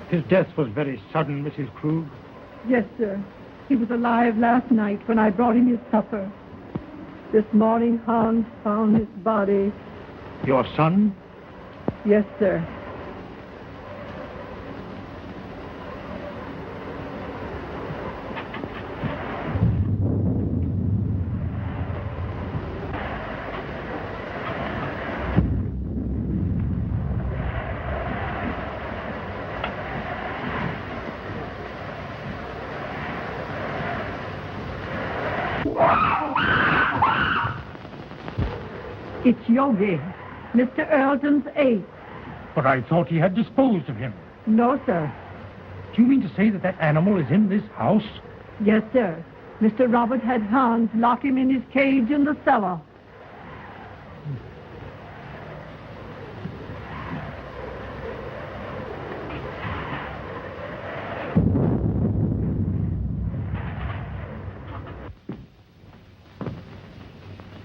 His death was very sudden, Mrs. Krug. Yes, sir. He was alive last night when I brought him his supper. This morning, Hans found his body. Your son? Yes, sir. It's Yogi, Mr. Earlton's ace. But I thought he had disposed of him. No, sir. Do you mean to say that that animal is in this house? Yes, sir. Mr. Robert had Hans lock him in his cage in the cellar.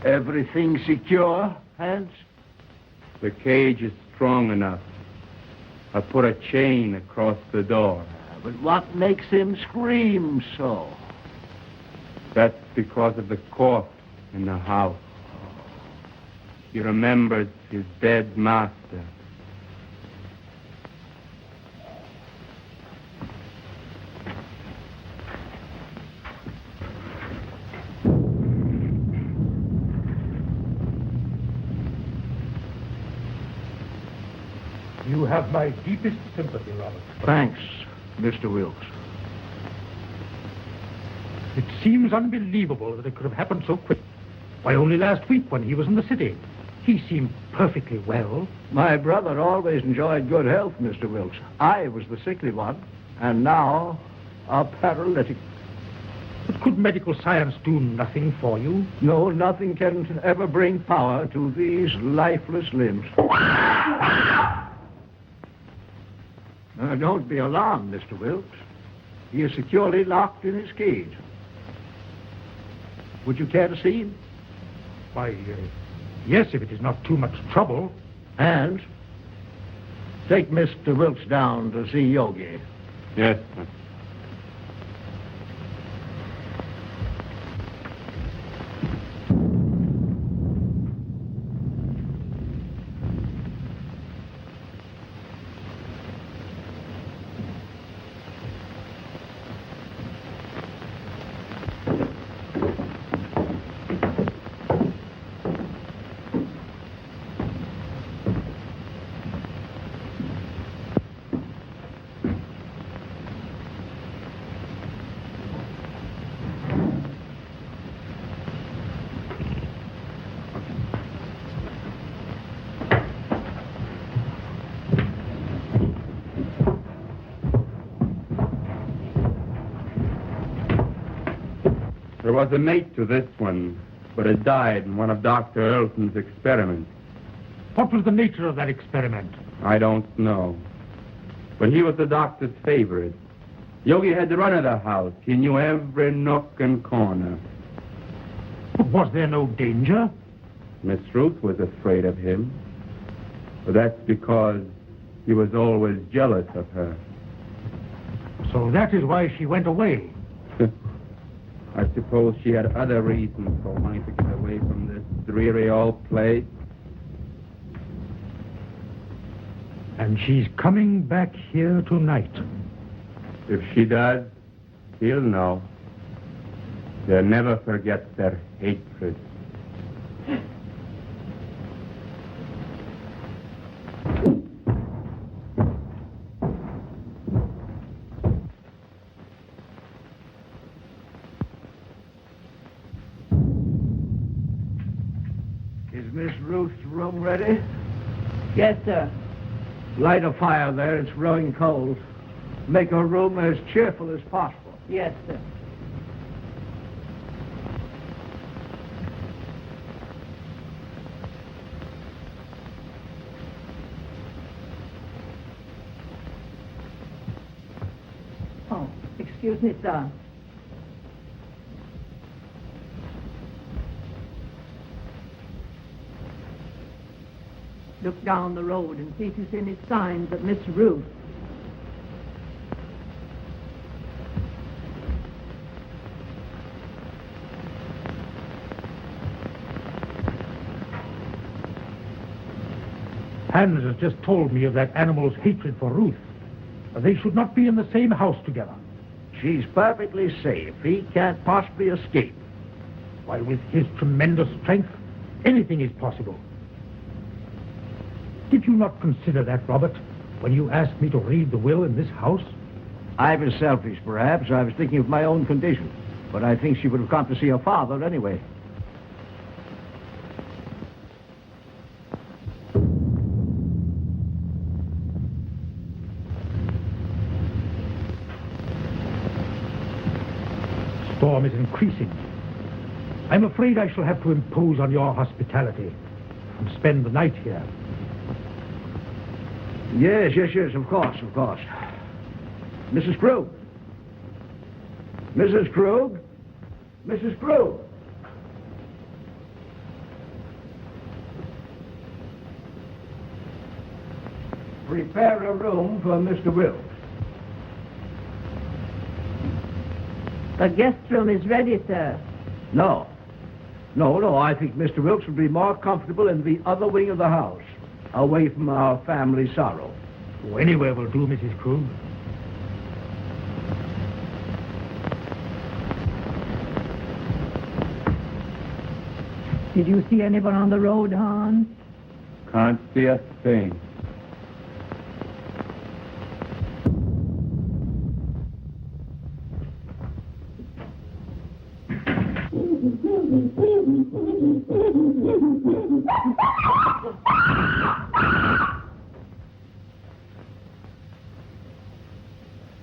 Everything secure, Hans? The cage is strong enough. I put a chain across the door. But what makes him scream so? That's because of the corpse in the house. He remembers his dead master. You have my deepest sympathy, Robert. Thanks, Mr. Wilkes. It seems unbelievable that it could have happened so quick. Why, only last week when he was in the city. He seemed perfectly well. My brother always enjoyed good health, Mr. Wilkes. I was the sickly one, and now a paralytic. But could medical science do nothing for you? No, nothing can ever bring power to these lifeless limbs. Don't be alarmed, Mr. Wilkes. He is securely locked in his cage. Would you care to see him? Why, yes, if it is not too much trouble. And take Mr. Wilkes down to see Yogi. Yes, sir. There was a mate to this one, but it died in one of Dr. Earlton's experiments. What was the nature of that experiment? I don't know. But he was the doctor's favorite. Yogi had the run of the house. He knew every nook and corner. But was there no danger? Miss Ruth was afraid of him. But that's because he was always jealous of her. So that is why she went away. I suppose she had other reasons for wanting to get away from this dreary old place. And she's coming back here tonight. If she does, he'll know. They'll never forget their hatred. Is Miss Ruth's room ready? Yes, sir. Light a fire there. It's growing cold. Make her room as cheerful as possible. Yes, sir. Oh, excuse me, sir. Look down the road and see if you see any signs of Miss Ruth. Hans has just told me of that animal's hatred for Ruth. They should not be in the same house together. She's perfectly safe. He can't possibly escape. Why, with his tremendous strength, anything is possible. Did you not consider that, Robert, when you asked me to read the will in this house? I was selfish, perhaps. I was thinking of my own condition. But I think she would have come to see her father anyway. Storm is increasing. I'm afraid I shall have to impose on your hospitality and spend the night here. Yes, of course. Mrs. Krug. Mrs. Krug? Mrs. Krug? Prepare a room for Mr. Wilkes. The guest room is ready, sir. No. I think Mr. Wilkes would be more comfortable in the other wing of the house, away from our family sorrow. Oh, anywhere will do, Mrs. Krug. Did you see anyone on the road, Hans? Can't see a thing.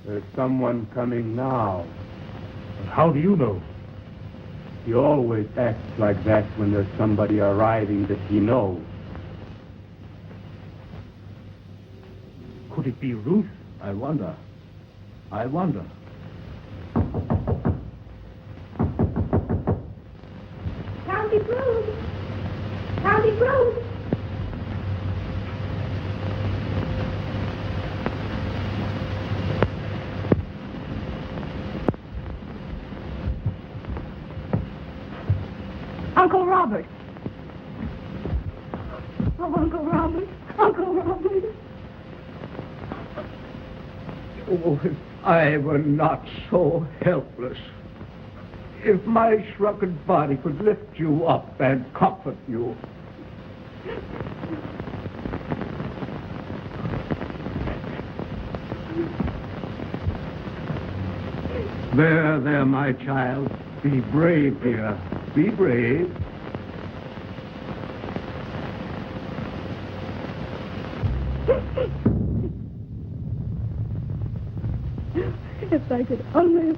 There's someone coming now. How do you know? He always acts like that when there's somebody arriving that he knows. Could it be Ruth? I wonder. County Road! County Road! Uncle Robert! Oh, Uncle Robert! Uncle Robert! Oh, if I were not so helpless. If my shrunken body could lift you up and comfort you. There, my child. Be brave, dear. Be brave. If I could only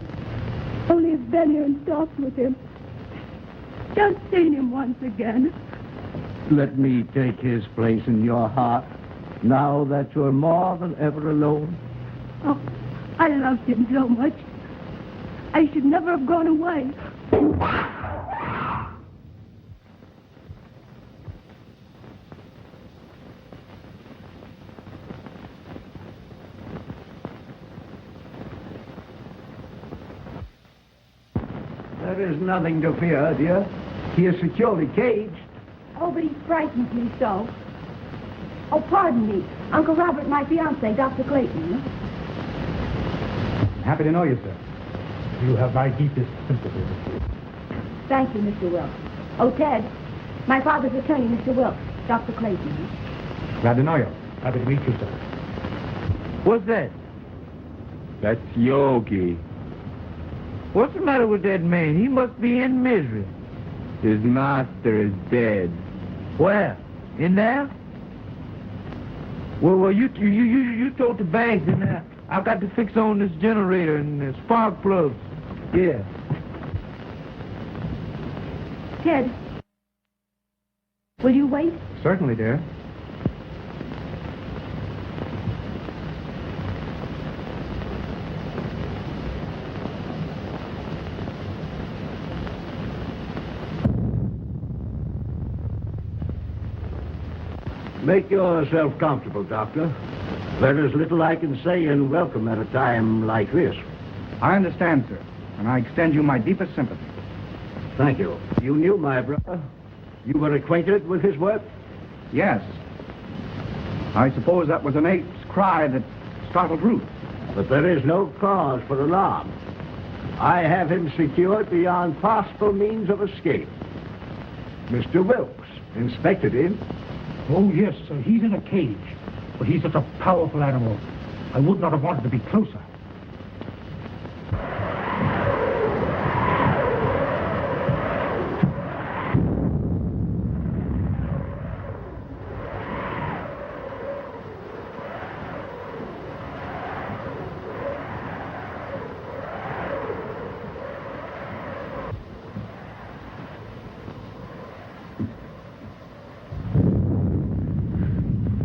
have been here and talked with him. Just seen him once again. Let me take his place in your heart, now that you're more than ever alone. Oh, I loved him so much. I should never have gone away. There is nothing to fear, dear. He is securely caged. Oh, but he frightens me so. Oh, pardon me. Uncle Robert, my fiancé, Dr. Clayton. Happy to know you, sir. You have my deepest sympathy. Thank you, Mr. Wilkes. Oh, Ted, my father's attorney, Mr. Wilkes, Dr. Clayton. Glad to know you. Happy to meet you, sir. What's that? That's Yogi. What's the matter with that man? He must be in misery. His master is dead. Where? In there? Well, you told the bank, and I've got to fix on this generator and the spark plugs. Yeah. Ted, will you wait? Certainly, dear. Make yourself comfortable, Doctor. There is little I can say in welcome at a time like this. I understand, sir, and I extend you my deepest sympathy. Thank you. You knew my brother? You were acquainted with his work? Yes. I suppose that was an ape's cry that startled Ruth. But there is no cause for alarm. I have him secured beyond possible means of escape. Mr. Wilkes inspected him. Oh, yes, sir. He's in a cage. But he's such a powerful animal. I would not have wanted to be closer.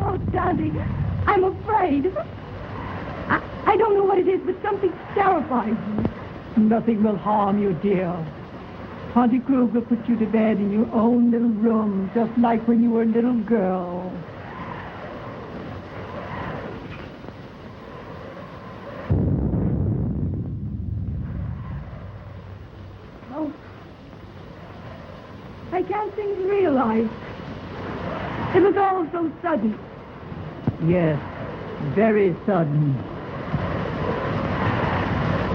Oh, Daddy, I'm afraid. I don't know what it is, but something terrifies me. Nothing will harm you, dear. Auntie Krug will put you to bed in your own little room, just like when you were a little girl. Oh, I can't seem to realize. It was all so sudden. Yes, very sudden.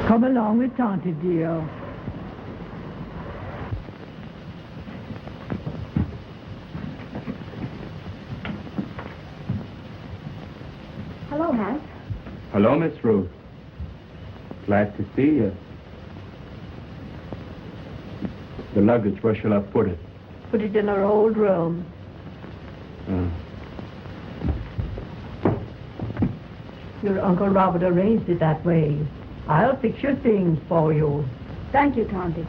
Come along with Tante, dear. Hello, Hans. Hello, Miss Ruth. Glad to see you. The luggage, where shall I put it? Put it in our old room. Your Uncle Robert arranged it that way. I'll fix your things for you. Thank you, Tante.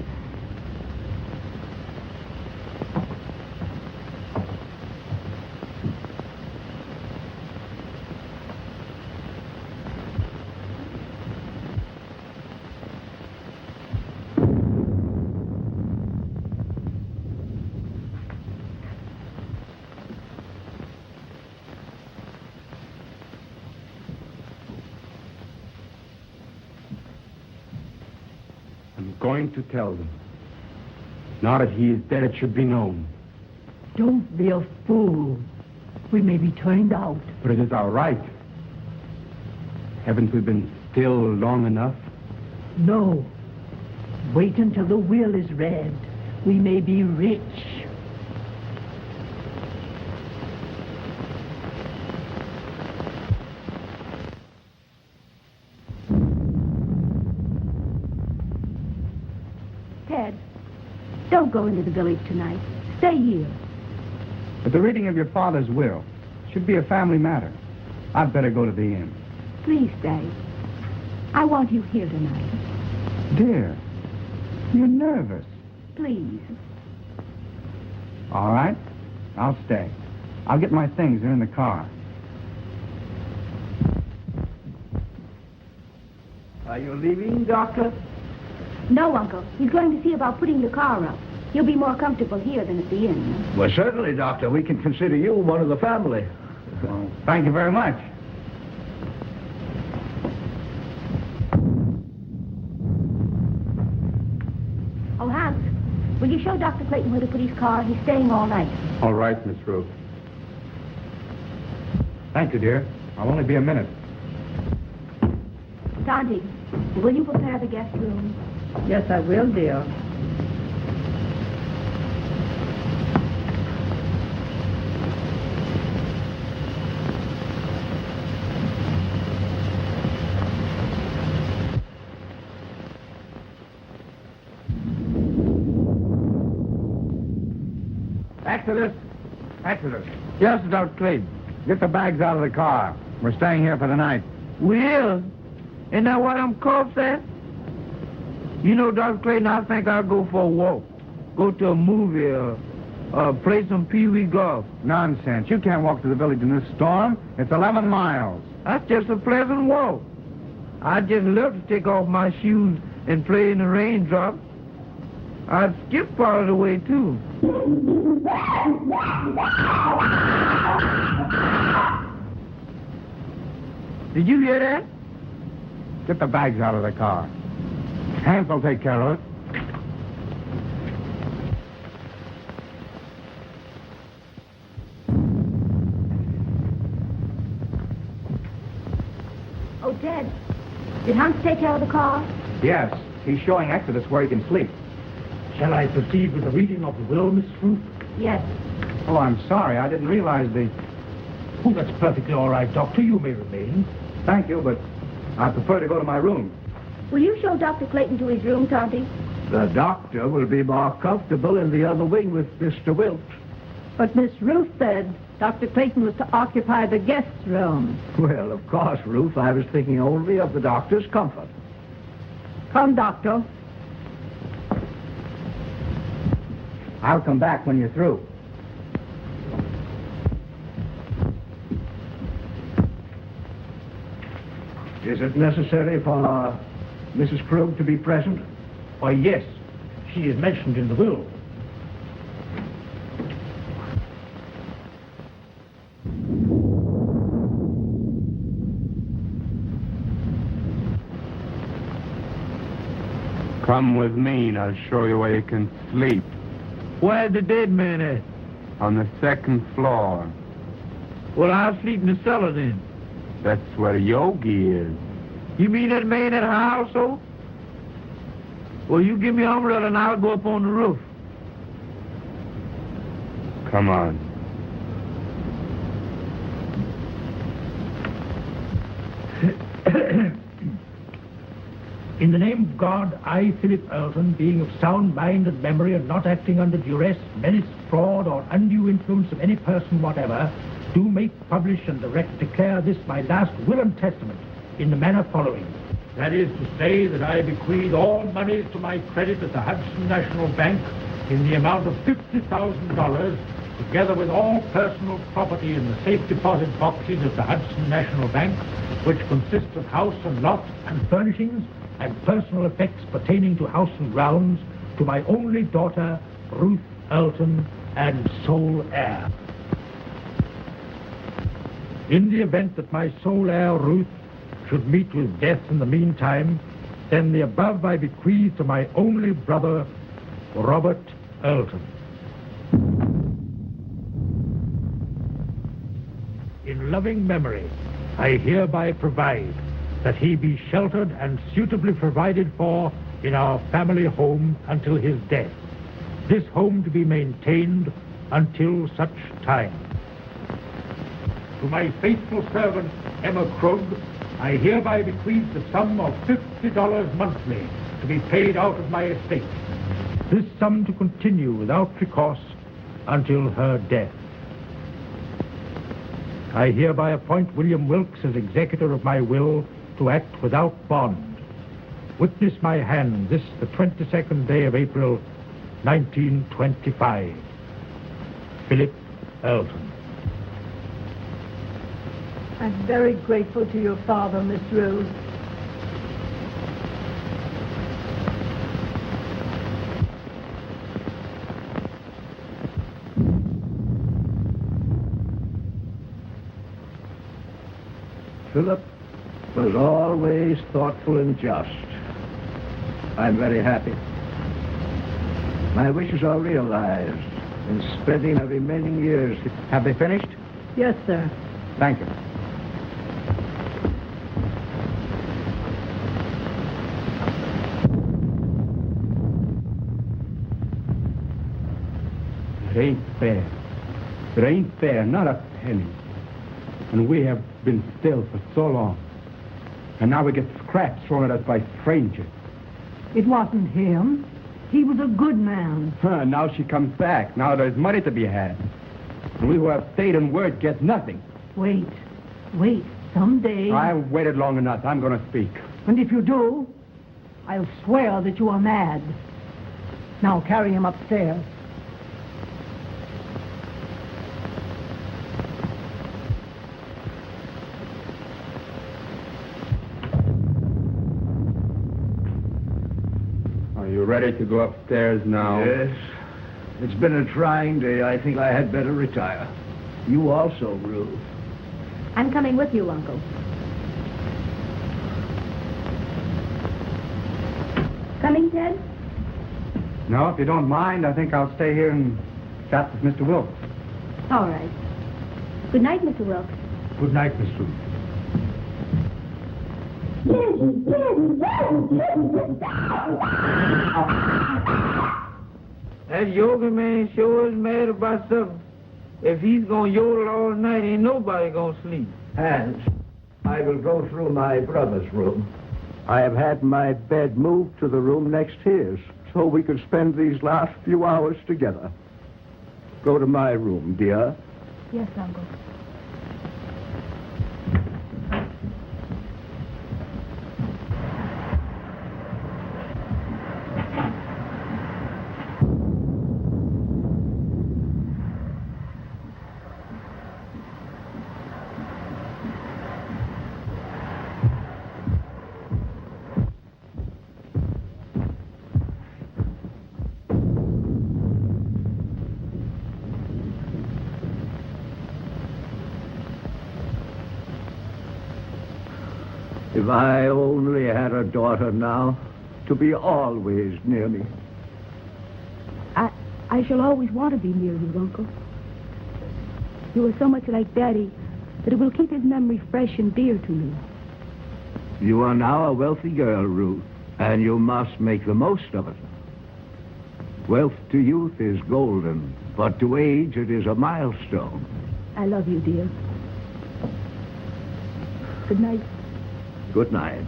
I'm going to tell them. Now that he is dead, it should be known. Don't be a fool. We may be turned out. But it is our right. Haven't we been still long enough? No. Wait until the will is read. We may be rich. Ted, don't go into the village tonight. Stay here. But the reading of your father's will should be a family matter. I'd better go to the inn. Please stay. I want you here tonight. Dear, you're nervous. Please. All right, I'll stay. I'll get my things. They're in the car. Are you leaving, Doctor? No, Uncle. He's going to see about putting the car up. You'll be more comfortable here than at the inn. Well, certainly, Doctor. We can consider you one of the family. Well, thank you very much. Oh, Hans, will you show Dr. Clayton where to put his car? He's staying all night. All right, Miss Ruth. Thank you, dear. I'll only be a minute. Tante, will you prepare the guest room? Yes, I will, dear. Exodus! Exodus! Yes, Dr. Clayton. Get the bags out of the car. We're staying here for the night. Well, isn't that what I'm called, sir? You know, Dr. Clayton, I think I'll go for a walk. Go to a movie or play some pee-wee golf. Nonsense. You can't walk to the village in this storm. It's 11 miles. That's just a pleasant walk. I'd just love to take off my shoes and play in the raindrops. I'd skip part of the way, too. Did you hear that? Get the bags out of the car. Hank will take care of it. Ted, did Hans take care of the car? Yes, he's showing Exodus where he can sleep. Shall I proceed with the reading of the will, Miss Ruth? Yes. Oh, I'm sorry. I didn't realize the... Oh, that's perfectly all right, Doctor. You may remain. Thank you, but I prefer to go to my room. Will you show Dr. Clayton to his room, Tonty? The doctor will be more comfortable in the other wing with Mr. Wilt. But Miss Ruth said Dr. Clayton was to occupy the guest's room. Well, of course, Ruth, I was thinking only of the doctor's comfort. Come, Doctor. I'll come back when you're through. Is it necessary for Mrs. Krug to be present? Why, yes. She is mentioned in the will. Come with me and I'll show you where you can sleep. Where's the dead man at? On the second floor. Well, I'll sleep in the cellar then. That's where Yogi is. You mean that man at her household? Well, you give me an umbrella and I'll go up on the roof. Come on. In the name of God, I, Philip Earlton, being of sound mind and memory and not acting under duress, menace, fraud, or undue influence of any person whatever, do make, publish, and direct declare this my last will and testament in the manner following. That is to say that I bequeath all monies to my credit at the Hudson National Bank in the amount of $50,000, together with all personal property in the safe deposit boxes of the Hudson National Bank, which consists of house and lot and furnishings, and personal effects pertaining to house and grounds, to my only daughter, Ruth Earlton, and sole heir. In the event that my sole heir, Ruth, should meet with death in the meantime, then the above I bequeath to my only brother, Robert Earlton. In loving memory, I hereby provide that he be sheltered and suitably provided for in our family home until his death. This home to be maintained until such time. To my faithful servant, Emma Krug, I hereby bequeath the sum of $50 monthly to be paid out of my estate. This sum to continue without recourse until her death. I hereby appoint William Wilkes as executor of my will to act without bond. Witness my hand this the 22nd day of April, 1925. Philip Earlton. I'm very grateful to your father, Miss Rose. Philip was always thoughtful and just. I'm very happy. My wishes are realized in spending the remaining years. Have they finished? Yes, sir. Thank you. It ain't fair. It ain't fair, not a penny. And we have been still for so long. And now we get scraps thrown at us by strangers. It wasn't him. He was a good man. Now she comes back. Now there's money to be had. And we who have stayed in word get nothing. Wait. Someday. I've waited long enough. I'm going to speak. And if you do, I'll swear that you are mad. Now carry him upstairs. Are you ready to go upstairs now? Yes. It's been a trying day. I think I had better retire. You also, Ruth. I'm coming with you, Uncle. Coming, Ted? No, if you don't mind, I think I'll stay here and chat with Mr. Wilkes. All right. Good night, Mr. Wilkes. Good night, Miss Ruth. That yoga man sure is mad about something. If he's gonna yodel all night, ain't nobody gonna sleep. Hans, I will go through my brother's room. I have had my bed moved to the room next to his, so we could spend these last few hours together. Go to my room, dear. Yes, Uncle. If I only had a daughter now, to be always near me. I shall always want to be near you, Uncle. You are so much like Daddy that it will keep his memory fresh and dear to me. You are now a wealthy girl, Ruth, and you must make the most of it. Wealth to youth is golden, but to age it is a milestone. I love you, dear. Good night. Good night.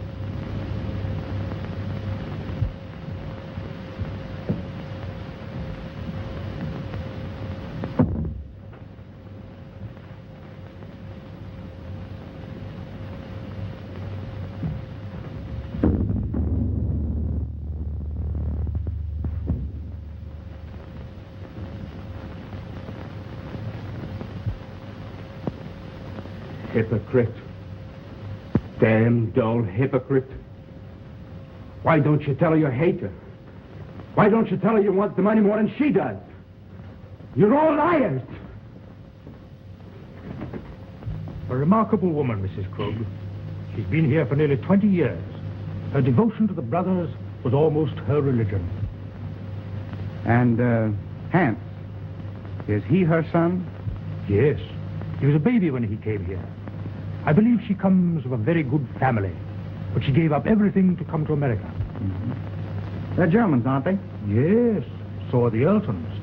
Hypocrite. Damn dull hypocrite. Why don't you tell her you hate her? Why don't you tell her you want the money more than she does? You're all liars. A remarkable woman, Mrs. Krug. She's been here for nearly 20 years. Her devotion to the brothers was almost her religion. And, Hans, is he her son? Yes. He was a baby when he came here. I believe she comes of a very good family, but she gave up everything to come to America. Mm-hmm. They're Germans, aren't they? Yes, so are the Earltons.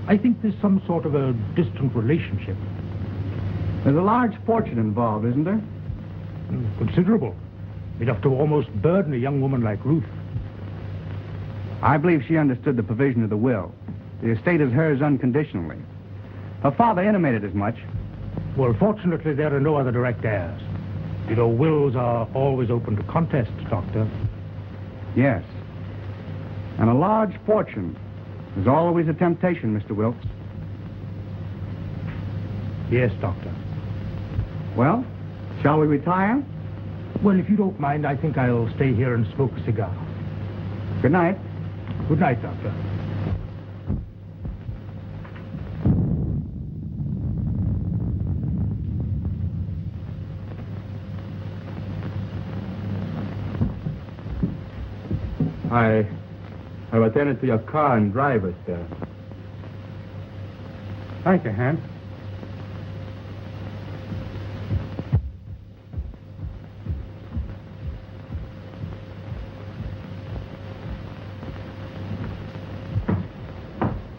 I think there's some sort of a distant relationship. There's a large fortune involved, isn't there? Considerable. Enough to almost burden a young woman like Ruth. I believe she understood the provision of the will. The estate is hers unconditionally. Her father intimated as much. Well, fortunately, there are no other direct heirs. You know, wills are always open to contest, Doctor. Yes. And a large fortune is always a temptation, Mr. Wilkes. Yes, Doctor. Well, shall we retire? Well, if you don't mind, I think I'll stay here and smoke a cigar. Good night. Good night, Doctor. I'll attend it to your car and drive us there. Thank you, Hans.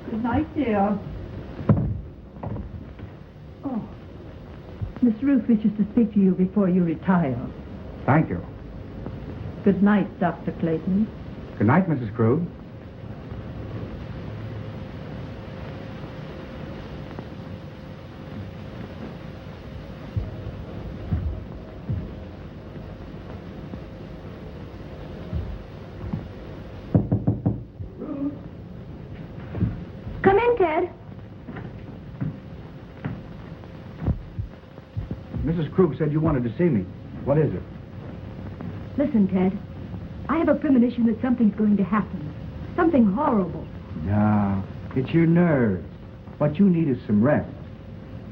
Good night, dear. Oh, Miss Ruth wishes to speak to you before you retire. Thank you. Good night, Dr. Clayton. Good night, Mrs. Krug. Come in, Ted. Mrs. Krug said you wanted to see me. What is it? Listen, Ted. I have a premonition that something's going to happen. Something horrible. No, it's your nerves. What you need is some rest.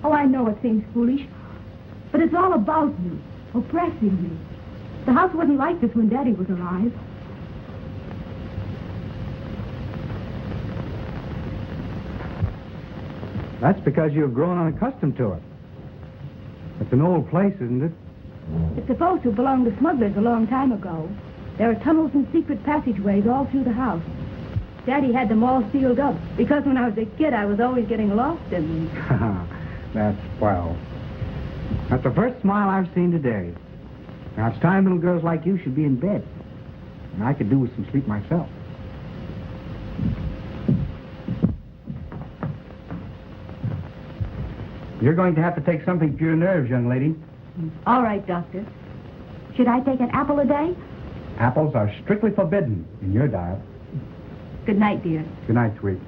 Oh, I know it seems foolish, but it's all about you, oppressing you. The house wasn't like this when Daddy was alive. That's because you've grown unaccustomed to it. It's an old place, isn't it? It's supposed to belong to smugglers a long time ago. There are tunnels and secret passageways all through the house. Daddy had them all sealed up because when I was a kid, I was always getting lost in them. That's swell. That's the first smile I've seen today. Now, it's time little girls like you should be in bed. And I could do with some sleep myself. You're going to have to take something for your nerves, young lady. All right, Doctor. Should I take an apple a day? Apples are strictly forbidden in your diet. Good night, dear. Good night, sweet.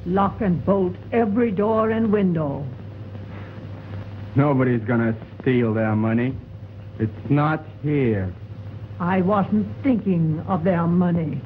Lock and bolt every door and window. Nobody's gonna steal their money. It's not here. I wasn't thinking of their money.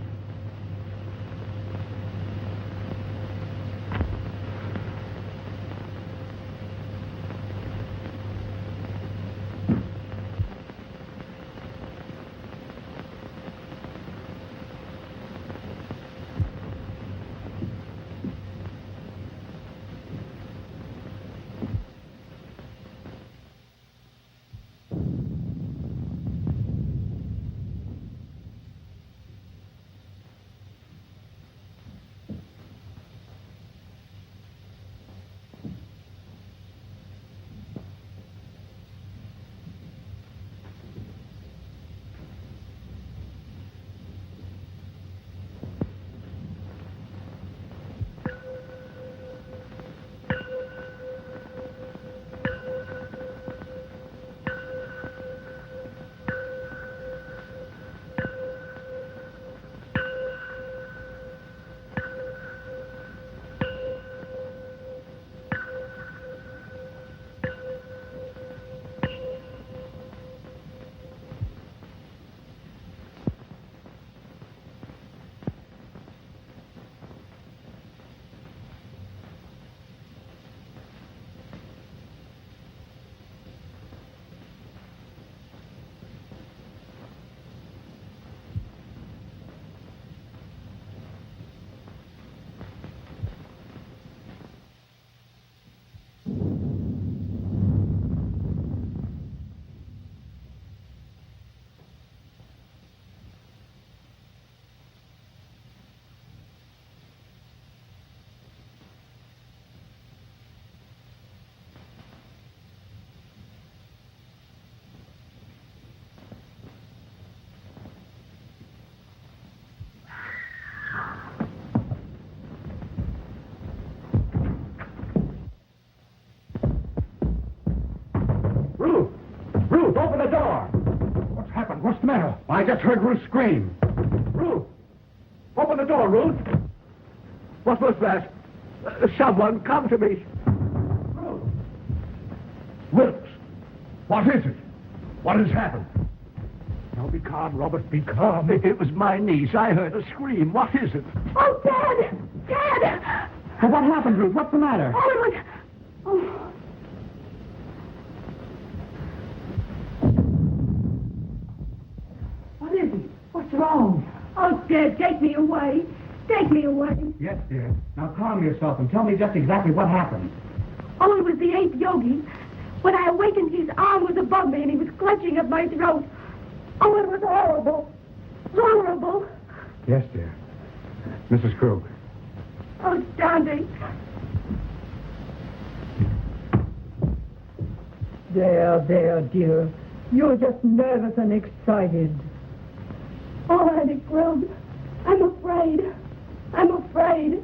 Ruth, open the door! What's happened? What's the matter? I just heard Ruth scream. Ruth! Open the door, Ruth! What was that? Someone come to me. Ruth! Wilkes! What is it? What has happened? Now be calm, Robert, be calm. It was my niece. I heard a scream. What is it? Oh, Dad! Dad! Well, what happened, Ruth? What's the matter? Oh, it was... Oh. What is it? What's wrong? Oh, Dad, take me away. Take me away. Yes, dear. Now calm yourself and tell me just exactly what happened. Oh, it was the 8th yogi. When I awakened, his arm was above me and he was clutching at my throat. Oh, it was horrible. Horrible. Yes, dear. Mrs. Krug. Oh, Dante. There, dear. You're just nervous and excited. Oh, Auntie Krug, I'm afraid. I'm afraid.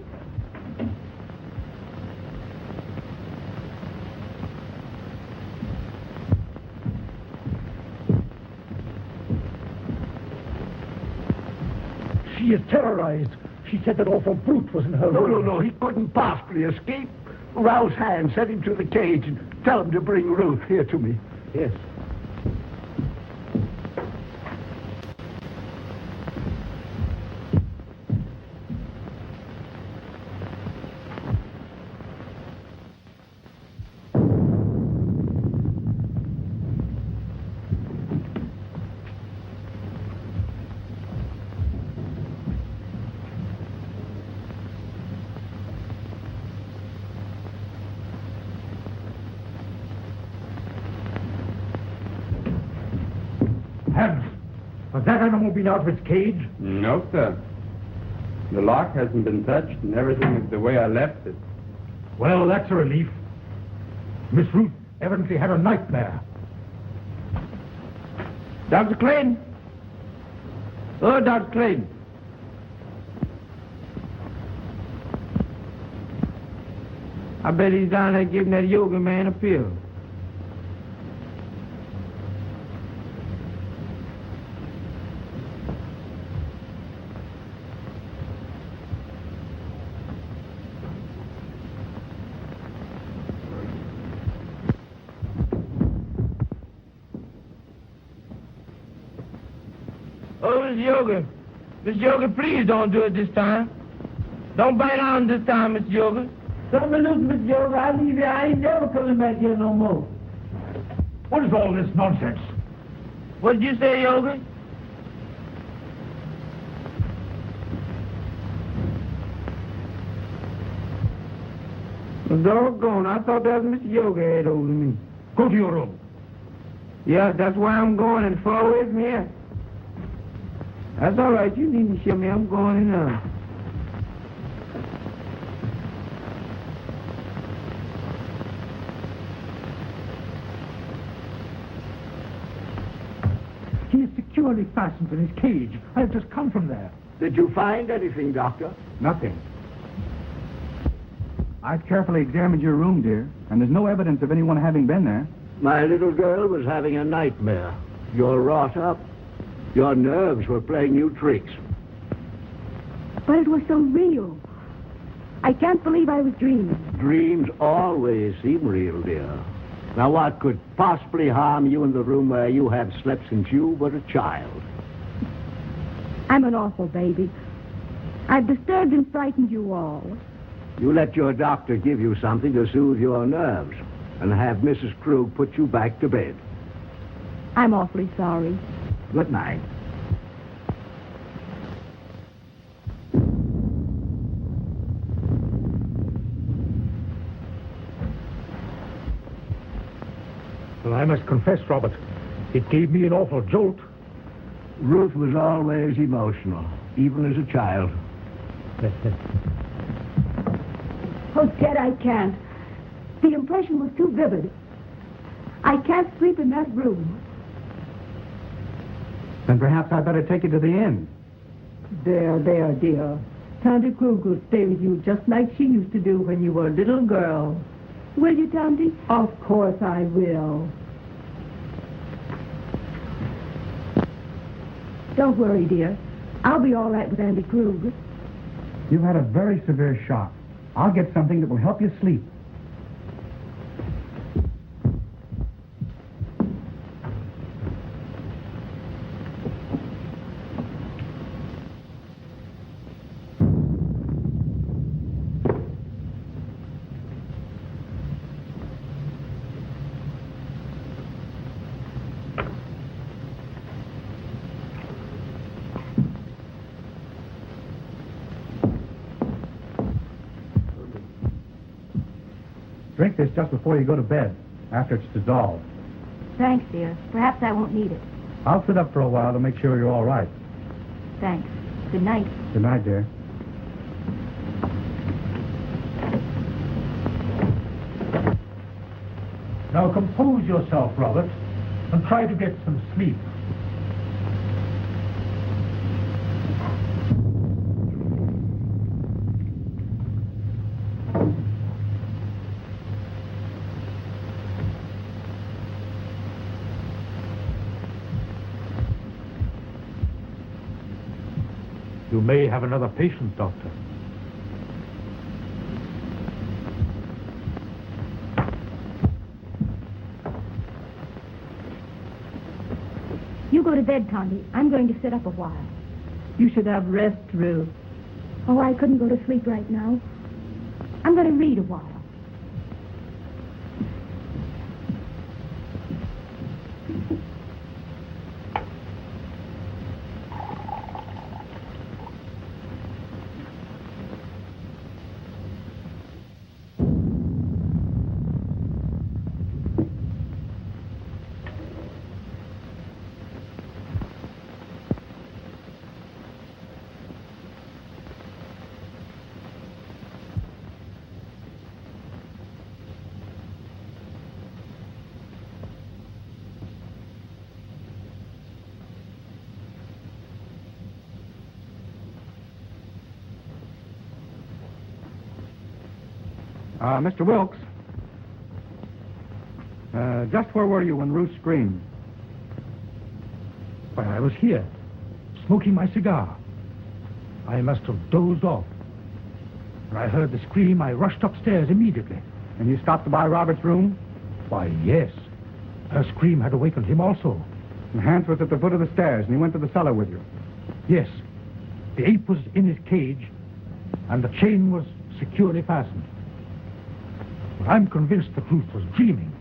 She is terrorized. She said that awful brute was in her room. No, he couldn't possibly escape. Rouse Hand, send him to the cage and tell him to bring Ruth here to me. Yes. Has that animal been out of its cage? No, sir. The lock hasn't been touched, and everything is the way I left it. Well, that's a relief. Miss Ruth evidently had a nightmare. Dr. Clayton? Oh, Dr. Clayton. I bet he's down there giving that yoga man a pill. Oh, Miss Yoga. Miss Yoga, please don't do it this time. Don't bite on this time, Miss Yoga. Tell me, look, Miss Yoga, I leave you. I ain't never coming back here no more. What is all this nonsense? What did you say, Yoga? Doggone, I thought that was Mr. Yoga had over me. Go to your room. Yeah, that's where I'm going, and far away from here. That's all right. You needn't show me. I'm going in now. He is securely fastened in his cage. I have just come from there. Did you find anything, Doctor? Nothing. I've carefully examined your room, dear, and there's no evidence of anyone having been there. My little girl was having a nightmare. You're wrought up. Your nerves were playing you tricks. But it was so real. I can't believe I was dreaming. Dreams always seem real, dear. Now, what could possibly harm you in the room where you have slept since you were a child? I'm an awful baby. I've disturbed and frightened you all. You let your doctor give you something to soothe your nerves and have Mrs. Krug put you back to bed. I'm awfully sorry. Good night. Well, I must confess, Robert, it gave me an awful jolt. Ruth was always emotional, even as a child. Oh, Ted, I can't. The impression was too vivid. I can't sleep in that room. Then perhaps I'd better take you to the inn. There, dear. Tante Krug will stay with you just like she used to do when you were a little girl. Will you, Tante? Of course I will. Don't worry, dear. I'll be all right with Auntie Krug. You've had a very severe shock. I'll get something that will help you sleep. Drink this just before you go to bed, after it's dissolved. Thanks, dear. Perhaps I won't need it. I'll sit up for a while to make sure you're all right. Thanks. Good night. Good night, dear. Now compose yourself, Robert. and try to get some sleep. You may have another patient, Doctor. You go to bed, Connie. I'm going to sit up a while. You should have rest, Ruth. Oh, I couldn't go to sleep right now. I'm going to read a while. Mr. Wilkes, just where were you when Ruth screamed? Why, I was here, smoking my cigar. I must have dozed off. When I heard the scream, I rushed upstairs immediately. And you stopped by Robert's room? Why, yes. Her scream had awakened him also. And Hans was at the foot of the stairs, and he went to the cellar with you? Yes. The ape was in his cage, and the chain was securely fastened. But I'm convinced that Ruth was dreaming.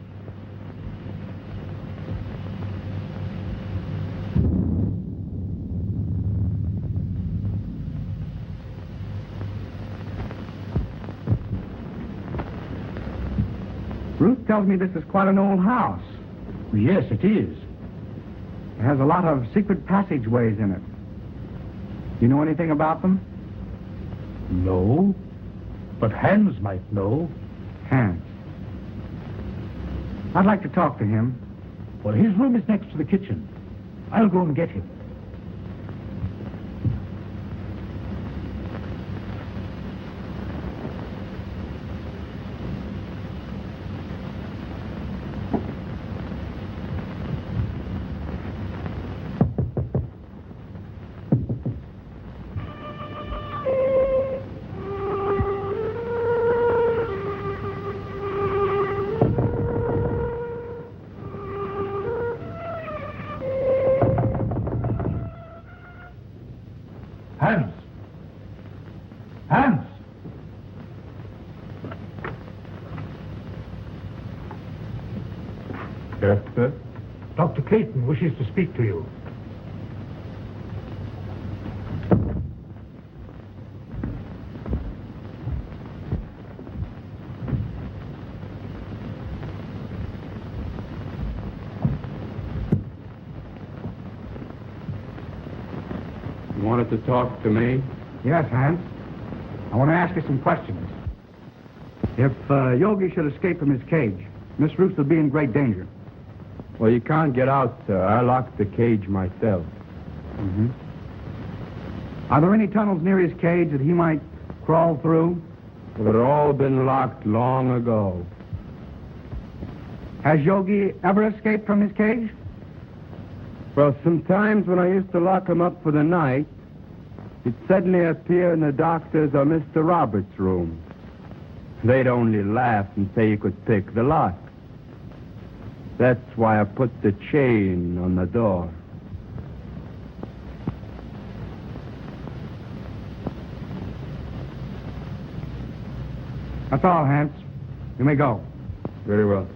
Ruth tells me this is quite an old house. Yes, it is. It has a lot of secret passageways in it. You know anything about them? No, but Hans might know. Hans. I'd like to talk to him. Well, his room is next to the kitchen. I'll go and get him. Hans! Hans! Yes, sir? Dr. Clayton wishes to speak to you. You wanted to talk to me? Yes, Hans. I want to ask you some questions. If Yogi should escape from his cage, Miss Ruth would be in great danger. Well, you can't get out, sir. I locked the cage myself. Mm-hmm. Are there any tunnels near his cage that he might crawl through? Well, they've all been locked long ago. Has Yogi ever escaped from his cage? Well, sometimes when I used to lock him up for the night, he'd suddenly appear in the doctor's or Mr. Roberts' room. They'd only laugh and say he could pick the lock. That's why I put the chain on the door. That's all, Hans. You may go. Very well.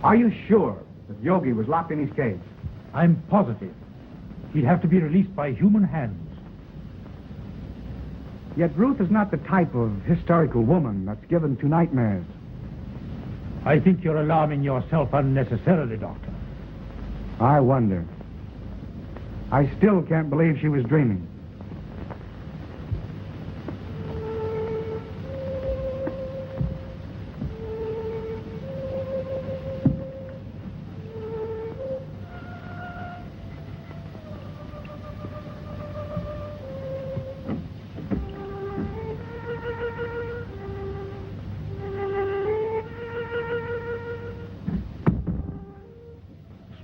Are you sure that Yogi was locked in his cage? I'm positive. He'd have to be released by human hands. Yet Ruth is not the type of hysterical woman that's given to nightmares. I think you're alarming yourself unnecessarily, Doctor. I wonder. I still can't believe she was dreaming.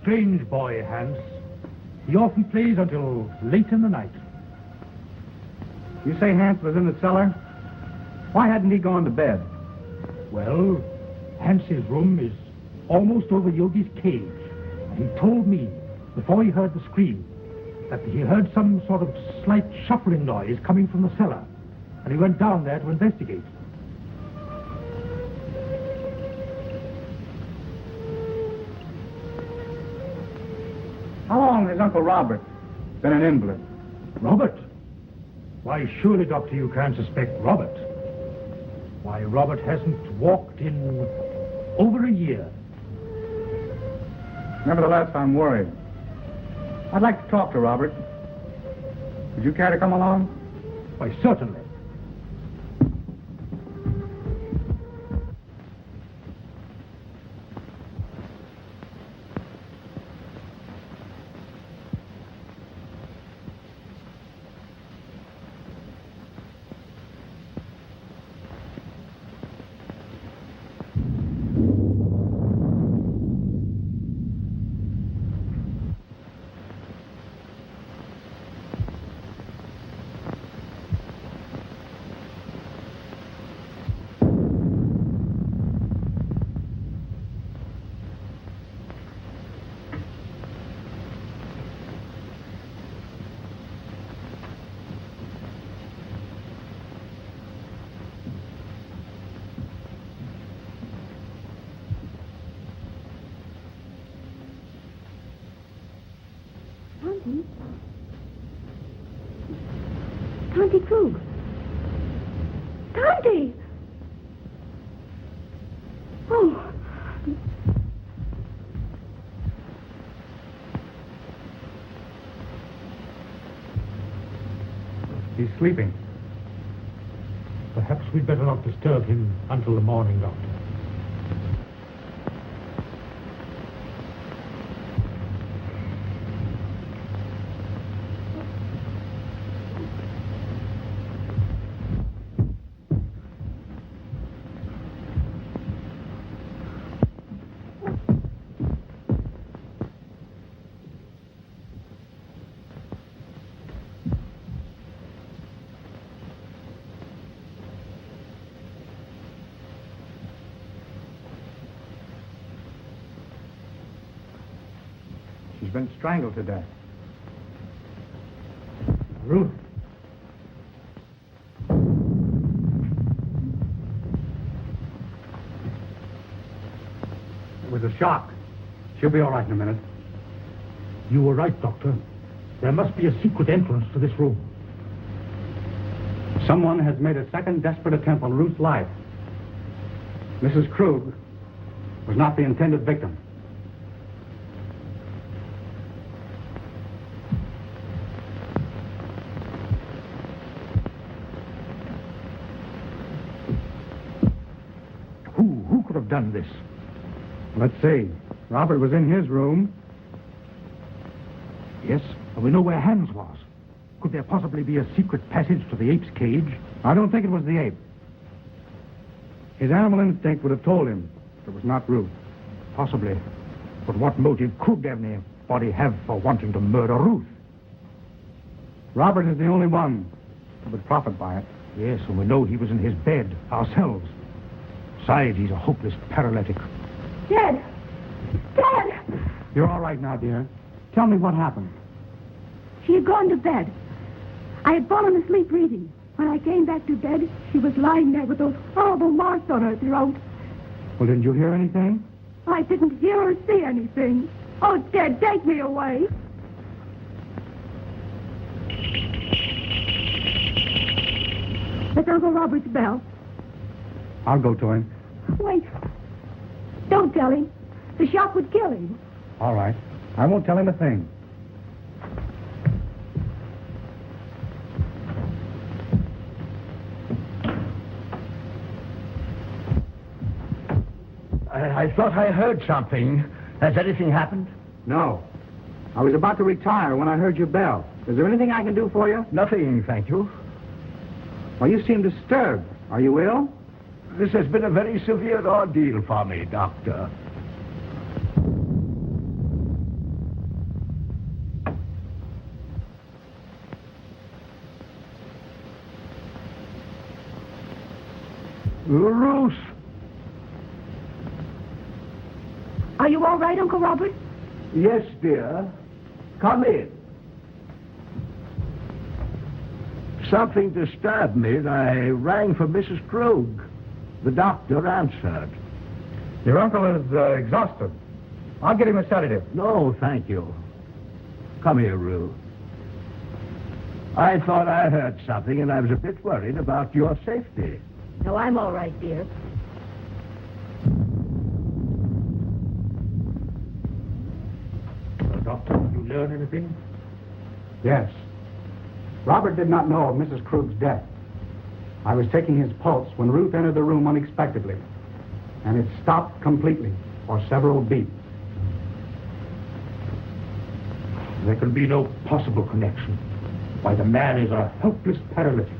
Strange boy, Hans. He often plays until late in the night. You say Hans was in the cellar? Why hadn't he gone to bed? Well, Hans's room is almost over Yogi's cage. He told me, before he heard the scream, that he heard some sort of slight shuffling noise coming from the cellar, and he went down there to investigate. How long has Uncle Robert been an invalid? Robert? Why, surely, Doctor, you can't suspect Robert. Why, Robert hasn't walked in over a year. Nevertheless, I'm worried. I'd like to talk to Robert. Would you care to come along? Why, certainly. Tonty Krug. Tonty! Oh. He's sleeping. Perhaps we'd better not disturb him until the morning, Doctor. She's been strangled to death. Ruth. It was a shock. She'll be all right in a minute. You were right, Doctor. There must be a secret entrance to this room. Someone has made a second desperate attempt on Ruth's life. Mrs. Krug was not the intended victim. Who could have done this? Let's see. Robert was in his room. Yes, and we know where Hans was. Could there possibly be a secret passage to the ape's cage? I don't think it was the ape. His animal instinct would have told him it was not Ruth. Possibly. But what motive could anybody have for wanting to murder Ruth? Robert is the only one who would profit by it. Yes, and we know he was in his bed ourselves. Besides, he's a hopeless paralytic. Dad! Dad! You're all right now, dear. Tell me what happened. She had gone to bed. I had fallen asleep reading. When I came back to bed, she was lying there with those horrible marks on her throat. Well, didn't you hear anything? I didn't hear or see anything. Oh, Dad, take me away. It's Uncle Robert's bell. I'll go to him. Wait. Don't tell him. The shock would kill him. All right. I won't tell him a thing. I thought I heard something. Has anything happened? No. I was about to retire when I heard your bell. Is there anything I can do for you? Nothing, thank you. Well, you seem disturbed. Are you ill? This has been a very severe ordeal for me, Doctor. Ruth! Are you all right, Uncle Robert? Yes, dear. Come in. Something disturbed me, and I rang for Mrs. Krug. The doctor answered. Your uncle is exhausted. I'll get him a sedative. No, thank you. Come here, Ruth. I thought I heard something, and I was a bit worried about your safety. No, I'm all right, dear. Doctor, did you learn anything? Yes. Robert did not know of Mrs. Krug's death. I was taking his pulse when Ruth entered the room unexpectedly, and it stopped completely for several beats. There can be no possible connection. Why, the man is a helpless paralytic.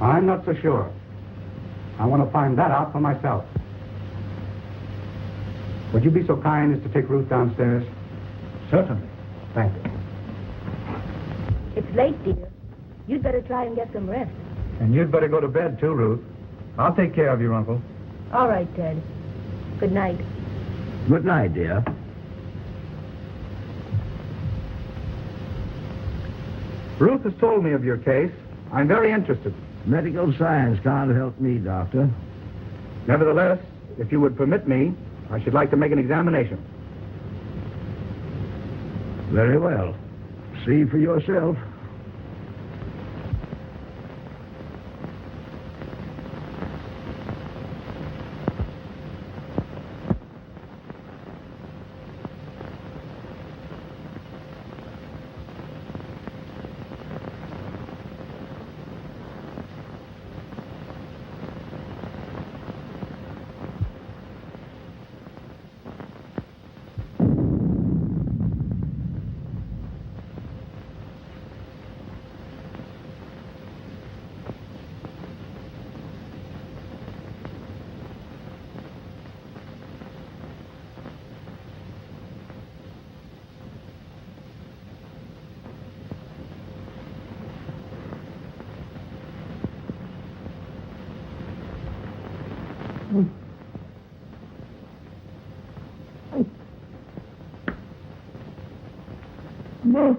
I'm not so sure. I want to find that out for myself. Would you be so kind as to take Ruth downstairs? Certainly. Thank you. It's late, dear. You'd better try and get some rest. And you'd better go to bed, too, Ruth. I'll take care of your uncle. All right, Ted. Good night. Good night, dear. Ruth has told me of your case. I'm very interested. Medical science can't help me, Doctor. Nevertheless, if you would permit me, I should like to make an examination. Very well. See for yourself. No.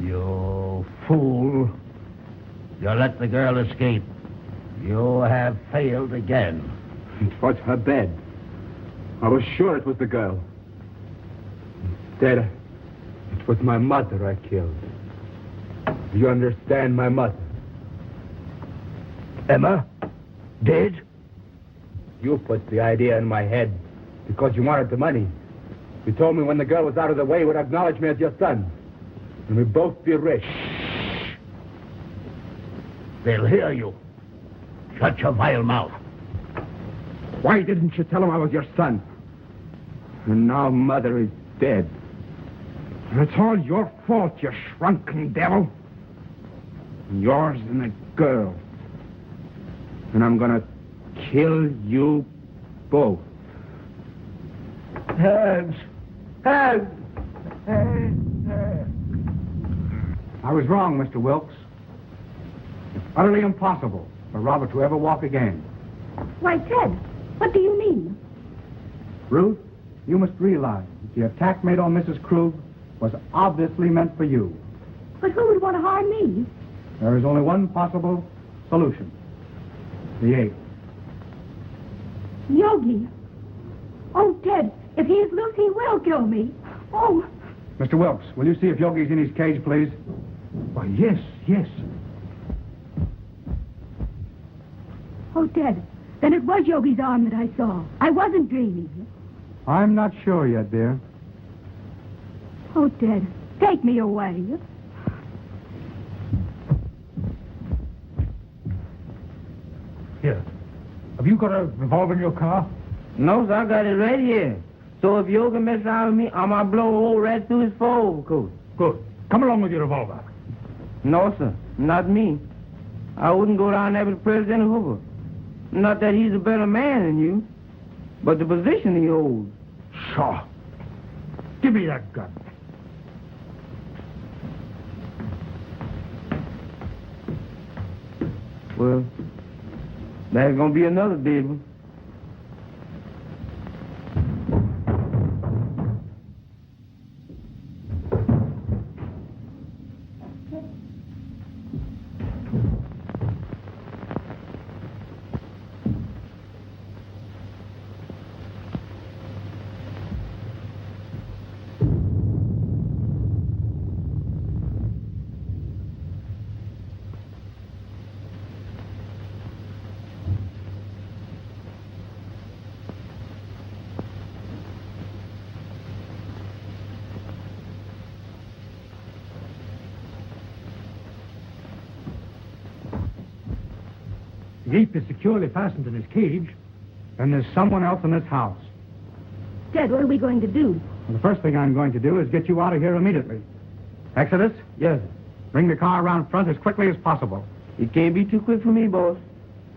You fool. You let the girl escape. You have failed again. It was her bed. I was sure it was the girl. Instead, it was my mother I killed. Do you understand, my mother? Emma? Dead? You put the idea in my head because you wanted the money. You told me when the girl was out of the way, you would acknowledge me as your son. And we'd both be rich. They'll hear you. Shut your vile mouth. Why didn't you tell him I was your son? And now Mother is dead. And it's all your fault, you shrunken devil. Yours and the girl. And I'm gonna kill you both. Hands! Hands! I was wrong, Mr. Wilkes. It's utterly impossible for Robert to ever walk again. Why, Ted, what do you mean? Ruth, you must realize that the attack made on Mrs. Krug was obviously meant for you. But who would want to harm me? There is only one possible solution. The ape. Yogi. Oh, Ted, if he is loose, he will kill me. Oh, Mr. Wilkes, will you see if Yogi's in his cage, please? Why, yes, yes. oh, Ted, then it was Yogi's arm that I saw. I wasn't dreaming. I'm not sure yet, dear. Oh, Ted, take me away. Here. Have you got a revolver in your car? No, sir, I got it right here. So if Yogi mess around with me, I'm gonna blow a hole right through his fold coat. Good. Come along with your revolver. No, sir, not me. I wouldn't go down there with President Hoover. Not that he's a better man than you, but the position he holds. Sure. Give me that gun. Well, there's gonna be another dead one. The ape is securely fastened in his cage. Then there's someone else in this house. Ted, what are we going to do? Well, the first thing I'm going to do is get you out of here immediately. Exodus? Yes, Bring the car around front as quickly as possible. it can't be too quick for me, boss.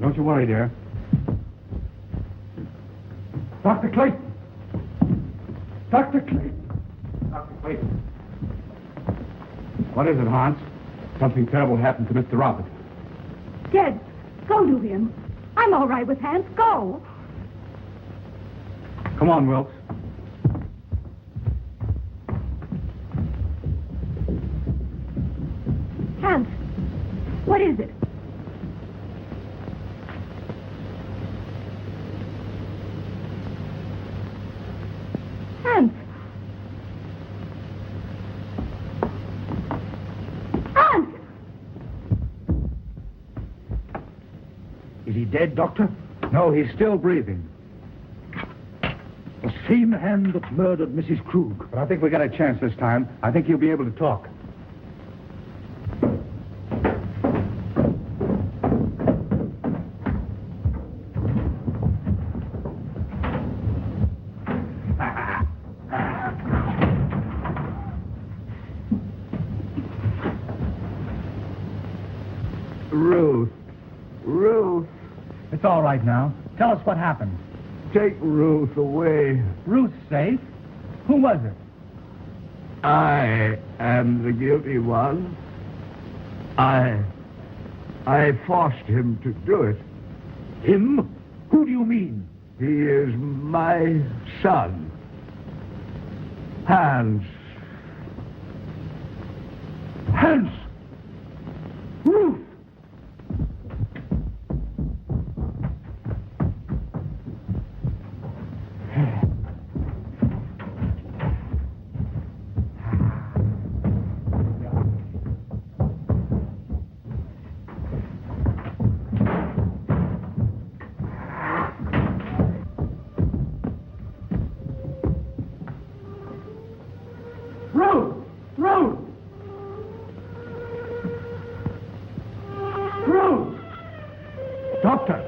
Don't you worry, dear. Dr. Clayton! Dr. Clayton! Dr. Clayton. What is it, Hans? Something terrible happened to Mr. Robert. Ted, go to him. I'm all right with Hans. Go. Come on, Wilkes. Hans, what is it? Hans. Hans! Is he dead, Doctor? No, he's still breathing. The same hand that murdered Mrs. Krug. But I think we got a chance this time. I think he'll be able to talk. Ruth, It's all right now. Tell us what happened. take Ruth away. Ruth's safe? Who was it? I am the guilty one. I forced him to do it. Him? Who do you mean? He is my son. Hans. Hans! Ruth! Ruth! Ruth! Doctor!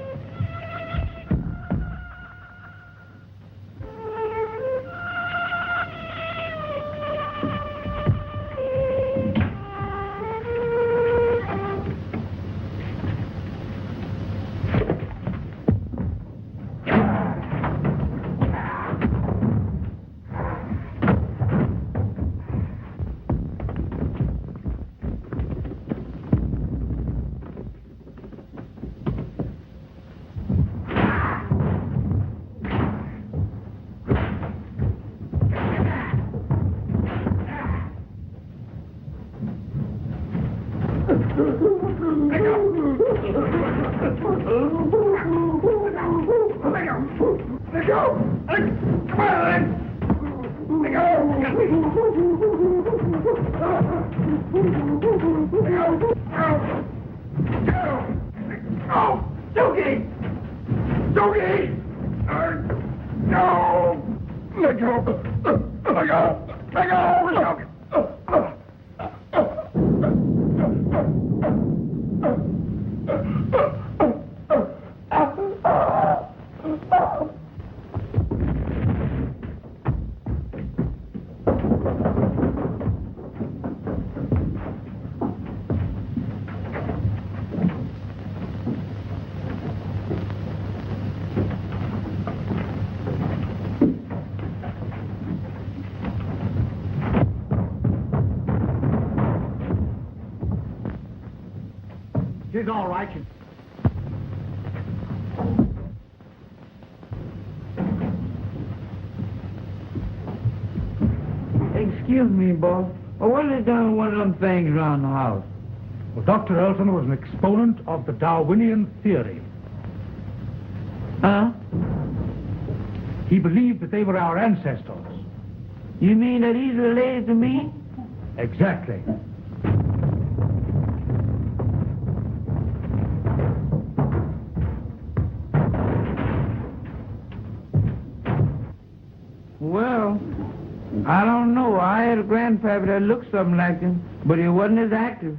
She's all right. Excuse me, boss. What is done with one of them things around the house? Well, Dr. Earlton was an exponent of the Darwinian theory. Huh? He believed that they were our ancestors. You mean that he's related to me? Exactly. Well, I don't know. I had a grandpappy that looked something like him, but he wasn't as active.